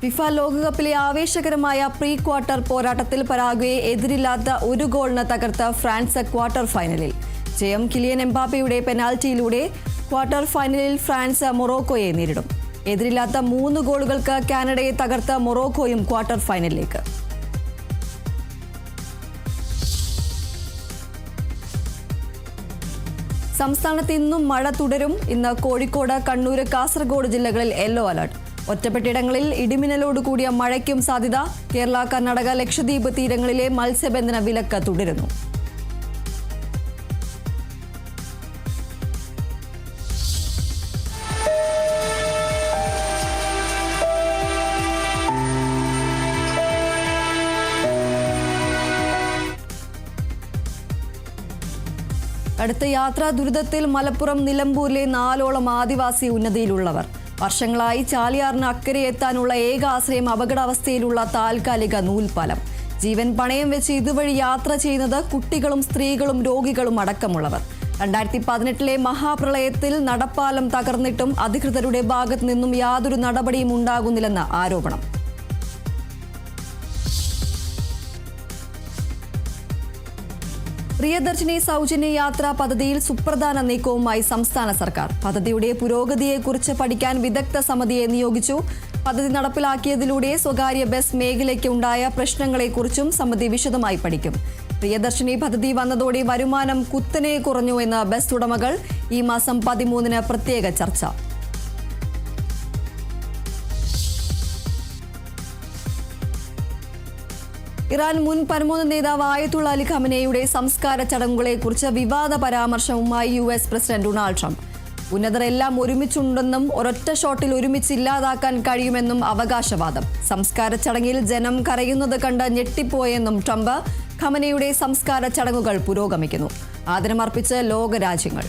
FIFA ലോകകപ്പിലെ ആവേശകരമായ pre quarter പോരാട്ടത്തിൽ പരാഗ്വയെ എതിരില്ലാത്ത ഒരു ഗോളിന് തകർത്ത ഫ്രാൻസ് ക്വാർട്ടർ ഫൈനലിൽ. ജയം കിലിയൻ എംബാപ്പയുടെ പെനാൽറ്റിയിലൂടെ. ക്വാർട്ടർ ഫൈനലിൽ ഫ്രാൻസ് മൊറോക്കോയെ നേരിടും. എതിരില്ലാത്ത 3 ഗോളുകൾക്ക് കാനഡയെ തകർത്ത മൊറോക്കോയും ക്വാർട്ടർ ഫൈനലിലേക്ക്. സംസ്ഥാനത്ത് ഇന്നും മഴ തുടരും. ഇന്ന് കോഴിക്കോട്, കണ്ണൂർ, കാസർഗോഡ് ജില്ലകളിൽ യെല്ലോ അലർട്ട്. ഒറ്റപ്പെട്ടയിടങ്ങളിൽ ഇടിമിന്നലോട് കൂടിയ മഴയ്ക്കും സാധ്യത. കേരള, കർണാടക, ലക്ഷദ്വീപ് തീരങ്ങളിലെ മത്സ്യബന്ധന വിലക്ക് തുടരുന്നു. അടുത്ത യാത്രാ ദുരിതത്തിൽ മലപ്പുറം നിലമ്പൂരിലെ 4ഓളം ആദിവാസി ഉന്നതിയിലുള്ളവർ. വർഷങ്ങളായി ചാലിയാറിന് അക്കരെ എത്താനുള്ള ഏക ആശ്രയം അപകടാവസ്ഥയിലുള്ള താൽക്കാലിക നൂൽപ്പാലം. ജീവൻ പണയം വെച്ച് ഇതുവഴി യാത്ര ചെയ്യുന്നത് കുട്ടികളും സ്ത്രീകളും രോഗികളും അടക്കമുള്ളവർ. 2018 മഹാപ്രളയത്തിൽ നടപ്പാലം തകർന്നിട്ടും അധികൃതരുടെ ഭാഗത്തു നിന്നും യാതൊരു നടപടിയും ഉണ്ടാകുന്നില്ലെന്ന് ആരോപണം. പ്രിയദർശിനി സൗജന്യ യാത്രാ പദ്ധതിയിൽ സുപ്രധാന നീക്കവുമായി സംസ്ഥാന സർക്കാർ. പദ്ധതിയുടെ പുരോഗതിയെക്കുറിച്ച് പഠിക്കാൻ വിദഗ്ധ സമിതിയെ നിയോഗിച്ചു. പദ്ധതി നടപ്പിലാക്കിയതിലൂടെ സ്വകാര്യ ബസ് മേഖലയ്ക്ക് ഉണ്ടായ പ്രശ്നങ്ങളെക്കുറിച്ചും സമിതി വിശദമായി പഠിക്കും. പ്രിയദർശിനി പദ്ധതി വന്നതോടെ വരുമാനം കുത്തനെ കുറഞ്ഞുവെന്ന് ബസ് ഉടമകൾ. ഈ മാസം 13-ന് പ്രത്യേക ചർച്ച. ഇറാൻ മുൻ പരമോന്നത നേതാവ് ആയത്തുള്ള അലി ഖമനേയുടെ സംസ്കാര ചടങ്ങുകളെക്കുറിച്ച് വിവാദ പരാമർശവുമായി US പ്രസിഡന്റ് ഡൊണാൾഡ് ട്രംപ്. ഉന്നതരെല്ലാം ഒരുമിച്ചുണ്ടെന്നും ഒരൊറ്റ ഷോട്ടിൽ ഒരുമിച്ച് ഇല്ലാതാക്കാൻ കഴിയുമെന്നും അവകാശവാദം. സംസ്കാര ചടങ്ങിൽ ജനം കരയുന്നത് കണ്ട് ഞെട്ടിപ്പോയെന്നും ട്രംപ്. ഖമനേയുടെ സംസ്കാര ചടങ്ങുകൾ പുരോഗമിക്കുന്നു. ആദരമർപ്പിച്ച് ലോകരാജ്യങ്ങൾ.